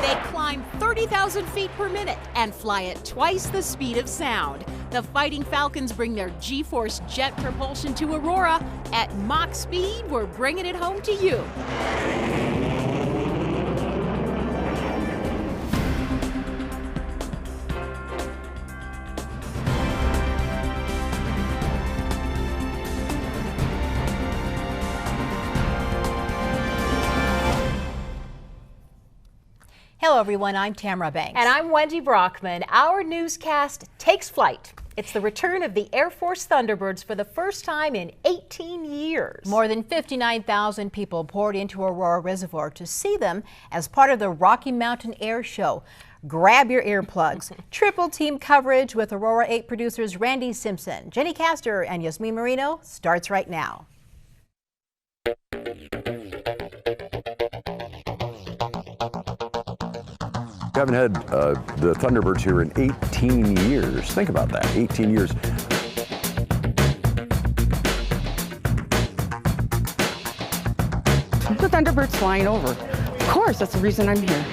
They climb 30,000 feet per minute and fly at twice the speed of sound. The Fighting Falcons bring their G-Force jet propulsion to Aurora. At Mach speed, we're bringing it home to you. Hello everyone, I'm Tamara Banks. And I'm Wendy Brockman. Our newscast takes flight. It's the return of the Air Force Thunderbirds for the first time in 18 years. More than 59,000 people poured into Aurora Reservoir to see them as part of the Rocky Mountain Air Show. Grab your earplugs. Triple team coverage with Aurora 8 producers Randy Simpson, Jenny Castor, and Yasmin Marino starts right now. We haven't had the Thunderbirds here in 18 years. Think about that, 18 years. The Thunderbirds flying over. Of course, that's the reason I'm here.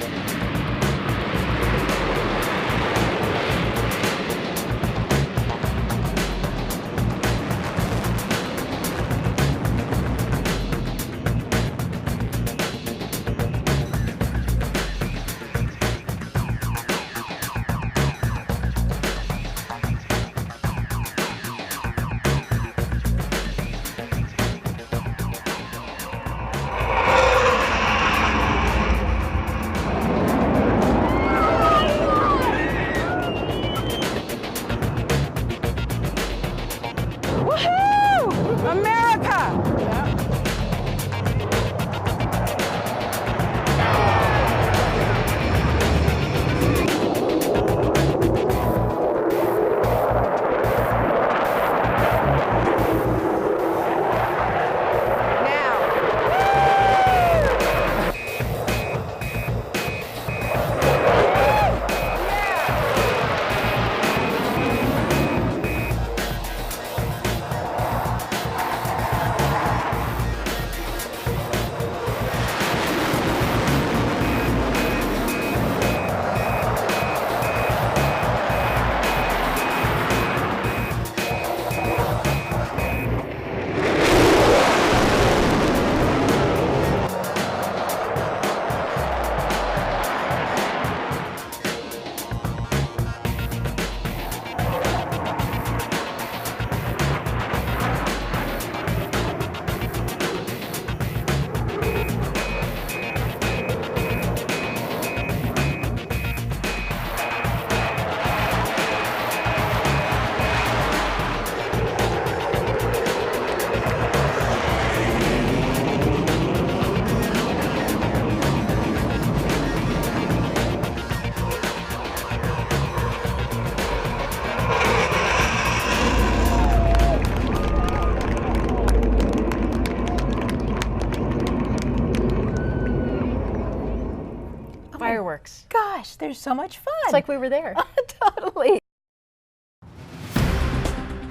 Fireworks. Gosh, they're so much fun. It's like we were there. Totally.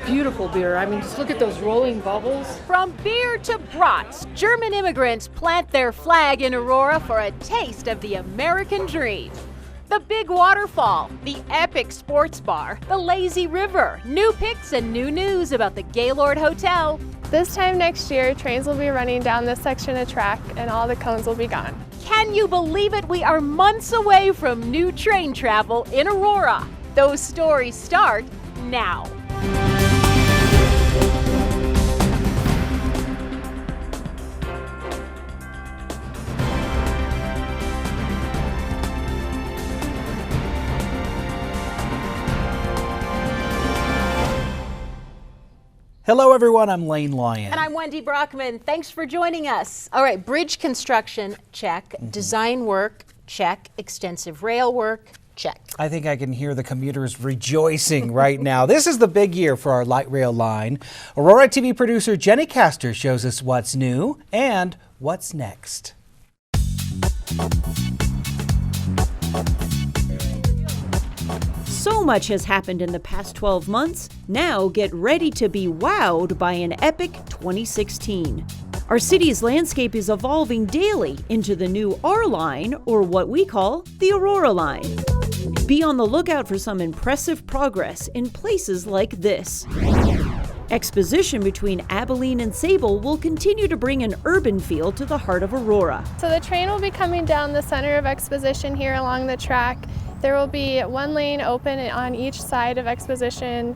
Beautiful beer. I mean, just look at those rolling bubbles. From beer to brats, German immigrants plant their flag in Aurora for a taste of the American dream. The big waterfall, the epic sports bar, the lazy river, new pics and new news about the Gaylord Hotel. This time next year, trains will be running down this section of track and all the cones will be gone. Can you believe it? We are months away from new train travel in Aurora. Those stories start now. Hello everyone, I'm Lane Lyon. And I'm Wendy Brockman. Thanks for joining us. All right, bridge construction, check. Design work, check. Extensive rail work, check. I think I can hear the commuters rejoicing right now. This is the big year for our light rail line. AuroraTV producer Jenny Castor shows us what's new and what's next. So much has happened in the past 12 months. Now get ready to be wowed by an epic 2016. Our city's landscape is evolving daily into the new R line, or what we call the Aurora line. Be on the lookout for some impressive progress in places like this. Exposition between Abilene and Sable will continue to bring an urban feel to the heart of Aurora. So the train will be coming down the center of Exposition here along the track. There will be one lane open on each side of Exposition,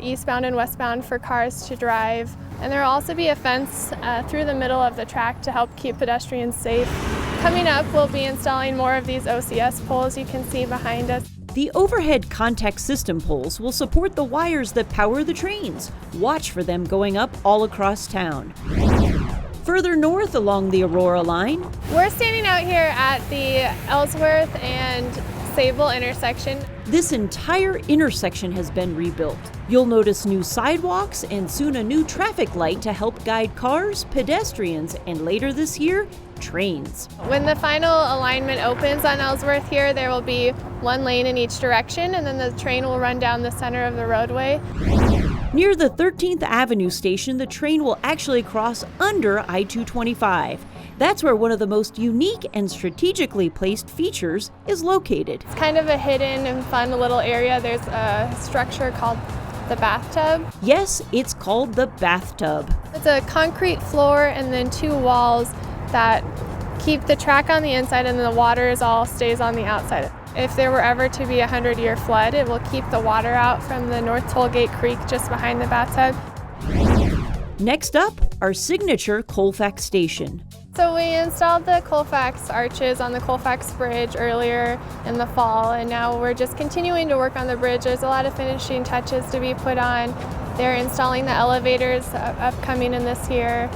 eastbound and westbound for cars to drive. And there will also be a fence through the middle of the track to help keep pedestrians safe. Coming up, we'll be installing more of these OCS poles you can see behind us. The overhead contact system poles will support the wires that power the trains. Watch for them going up all across town. Further north along the Aurora line, we're standing out here at the Ellsworth and Sable intersection. This entire intersection has been rebuilt. You'll notice new sidewalks and soon a new traffic light to help guide cars, pedestrians, and later this year, trains. When the final alignment opens on Ellsworth here, there will be one lane in each direction, and then the train will run down the center of the roadway. Near the 13th Avenue station, the train will actually cross under I-225. That's where one of the most unique and strategically placed features is located. It's kind of a hidden and fun little area. There's a structure called the bathtub. Yes, it's called the bathtub. It's a concrete floor and then two walls that keep the track on the inside and the water all stays on the outside. If there were ever to be a 100-year flood, it will keep the water out from the North Tollgate Creek just behind the bathtub. Next up, our signature Colfax station. So we installed the Colfax arches on the Colfax Bridge earlier in the fall, and now we're just continuing to work on the bridge. There's a lot of finishing touches to be put on. They're installing the elevators upcoming in this year.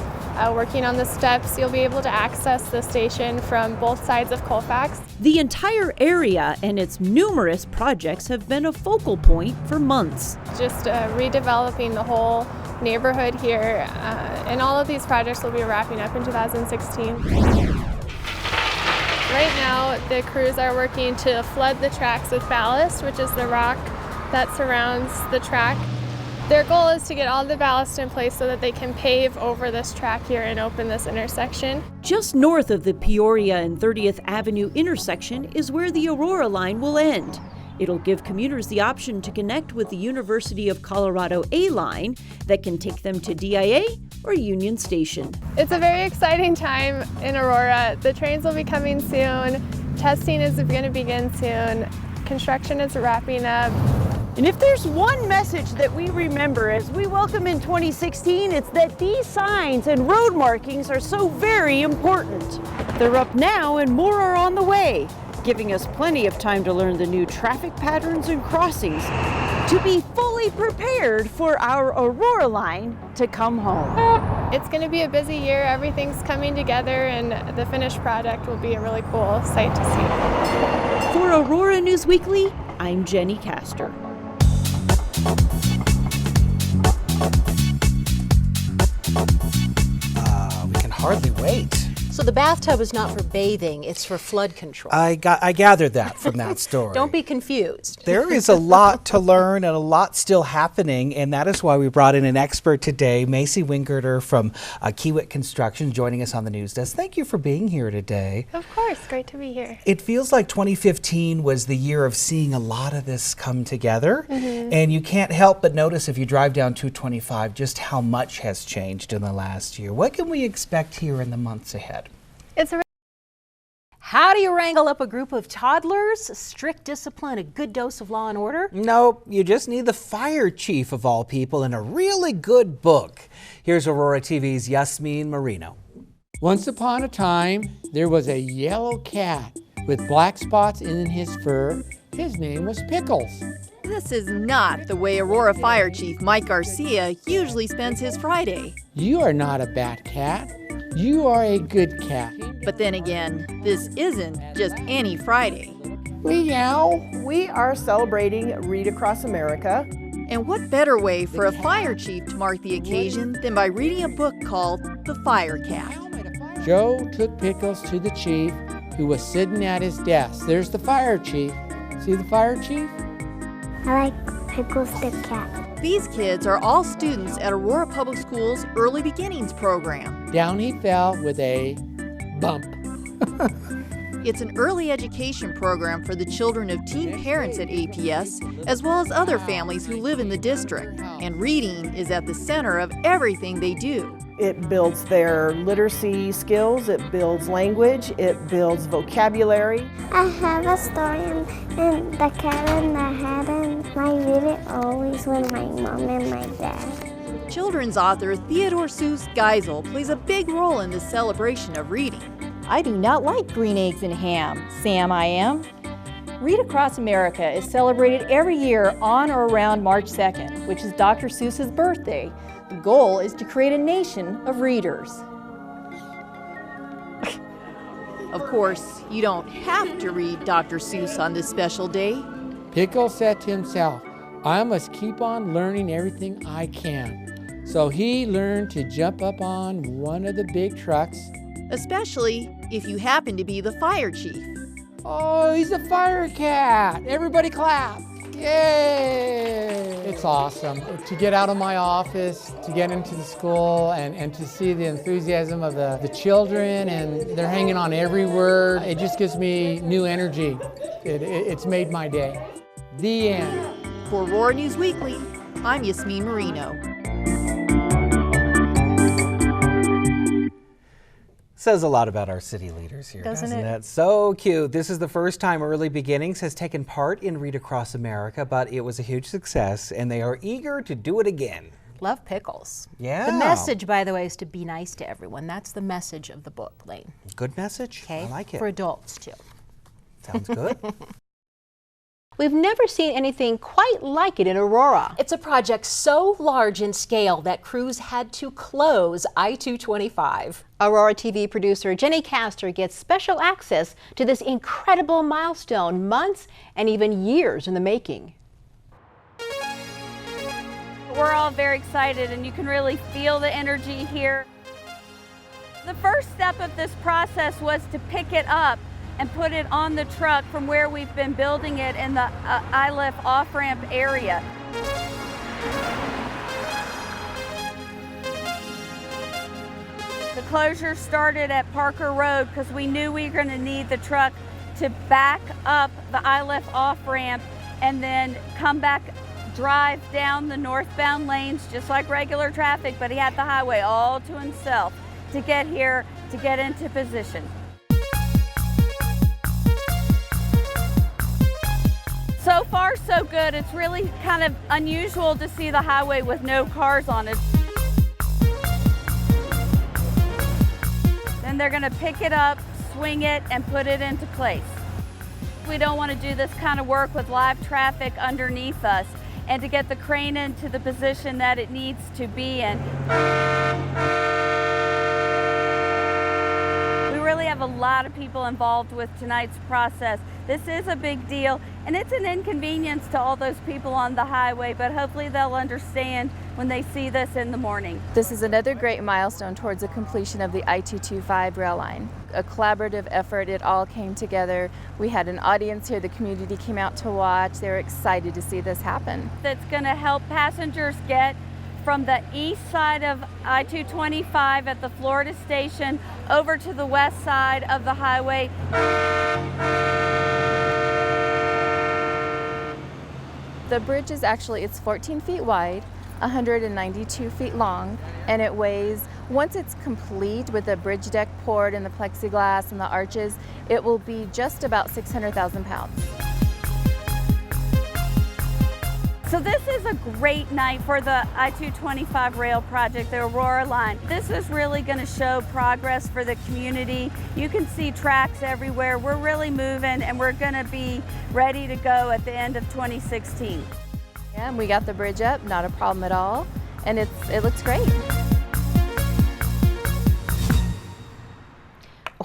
Working on the steps, you'll be able to access the station from both sides of Colfax. The entire area and its numerous projects have been a focal point for months. Just redeveloping the whole neighborhood here, and all of these projects will be wrapping up in 2016. Right now, the crews are working to flood the tracks with ballast, which is the rock that surrounds the track. Their goal is to get all the ballast in place so that they can pave over this track here and open this intersection. Just north of the Peoria and 30th Avenue intersection is where the Aurora line will end. It'll give commuters the option to connect with the University of Colorado A line that can take them to DIA or Union Station. It's a very exciting time in Aurora. The trains will be coming soon. Testing is going to begin soon. Construction is wrapping up. And if there's one message that we remember as we welcome in 2016, it's that these signs and road markings are so very important. They're up now and more are on the way, giving us plenty of time to learn the new traffic patterns and crossings to be fully prepared for our Aurora line to come home. It's going to be a busy year. Everything's coming together, and the finished product will be a really cool sight to see. For Aurora News Weekly, I'm Jenny Castor. We can hardly wait. So the bathtub is not for bathing, it's for flood control. I gathered that from that story. Don't be confused. There is a lot to learn and a lot still happening, and that is why we brought in an expert today, Macy Wingerter from Kiewit Construction, joining us on the news desk. Thank you for being here today. Of course, great to be here. It feels like 2015 was the year of seeing a lot of this come together, and you can't help but notice if you drive down 225 just how much has changed in the last year. What can we expect here in the months ahead? How do you wrangle up a group of toddlers? Strict discipline, a good dose of law and order? Nope, you just need the fire chief of all people and a really good book. Here's Aurora TV's Yasmin Marino. Once upon a time, there was a yellow cat with black spots in his fur. His name was Pickles. This is not the way Aurora Fire Chief Mike Garcia usually spends his Friday. You are not a bad cat. You are a good cat. But then again, this isn't just any Friday. Meow. We are celebrating Read Across America. And what better way for a fire chief to mark the occasion than by reading a book called The Fire Cat? Joe took Pickles to the chief, who was sitting at his desk. There's the fire chief. See the fire chief? I like Pickles the cat. These kids are all students at Aurora Public Schools' Early Beginnings program. Down he fell with a bump. It's an early education program for the children of teen parents at APS, as well as other families who live in the district. And reading is at the center of everything they do. It builds their literacy skills, it builds language, it builds vocabulary. I have a story in the cat and the hat, and I read it always with my mom and my dad. Children's author Theodore Seuss Geisel plays a big role in this celebration of reading. I do not like green eggs and ham. Sam, I am. Read Across America is celebrated every year on or around March 2nd, which is Dr. Seuss's birthday. The goal is to create a nation of readers. Of course, you don't have to read Dr. Seuss on this special day. Pickle said to himself, I must keep on learning everything I can. So he learned to jump up on one of the big trucks. Especially if you happen to be the fire chief. Oh, he's a fire cat. Everybody clap. Yay! It's awesome to get out of my office, to get into the school, and to see the enthusiasm of the children, and they're hanging on every word. It just gives me new energy. It's made my day. The end. For Aurora News Weekly, I'm Yasmin Marino. Says a lot about our city leaders here, doesn't it? So cute. This is the first time Early Beginnings has taken part in Read Across America, but it was a huge success, and they are eager to do it again. Love pickles. Yeah. The message, by the way, is to be nice to everyone. That's the message of the book, Lane. Good message. Okay. I like it. For adults, too. Sounds good. We've never seen anything quite like it in Aurora. It's a project so large in scale that crews had to close I-225. AuroraTV producer Jenny Castor gets special access to this incredible milestone, months and even years in the making. We're all very excited, and you can really feel the energy here. The first step of this process was to pick it up and put it on the truck from where we've been building it in the ILIF off-ramp area. The closure started at Parker Road because we knew we were going to need the truck to back up the ILIF off-ramp and then come back, drive down the northbound lanes just like regular traffic, but he had the highway all to himself to get here, to get into position. So far, so good. It's really kind of unusual to see the highway with no cars on it. Then they're going to pick it up, swing it, and put it into place. We don't want to do this kind of work with live traffic underneath us, and to get the crane into the position that it needs to be in. We really have a lot of people involved with tonight's process. This is a big deal, and it's an inconvenience to all those people on the highway, but hopefully they'll understand when they see this in the morning. This is another great milestone towards the completion of the I-225 rail line. A collaborative effort, it all came together. We had an audience here, the community came out to watch. They were excited to see this happen. That's going to help passengers get from the east side of I-225 at the Florida station over to the west side of the highway. The bridge is actually, it's 14 feet wide, 192 feet long, and it weighs, once it's complete with the bridge deck poured and the plexiglass and the arches, it will be just about 600,000 pounds. So this is a great night for the I-225 rail project, the Aurora line. This is really going to show progress for the community. You can see tracks everywhere. We're really moving, and we're going to be ready to go at the end of 2016. Yeah, and we got the bridge up, not a problem at all, and it looks great.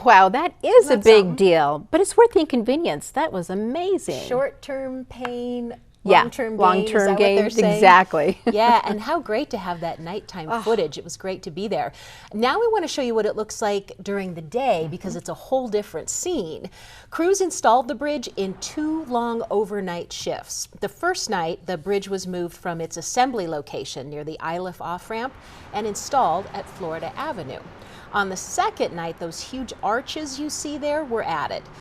Wow, that is a big deal, but it's worth the inconvenience. That was amazing. Short-term pain, yeah, long-term gains, exactly. Yeah, and how great to have that nighttime footage. It was great to be there. Now we want to show you what it looks like during the day because it's a whole different scene. Crews installed the bridge in 2 long overnight shifts. The first night, the bridge was moved from its assembly location near the ILIF off-ramp and installed at Florida Avenue. On the second night, those huge arches you see there were added.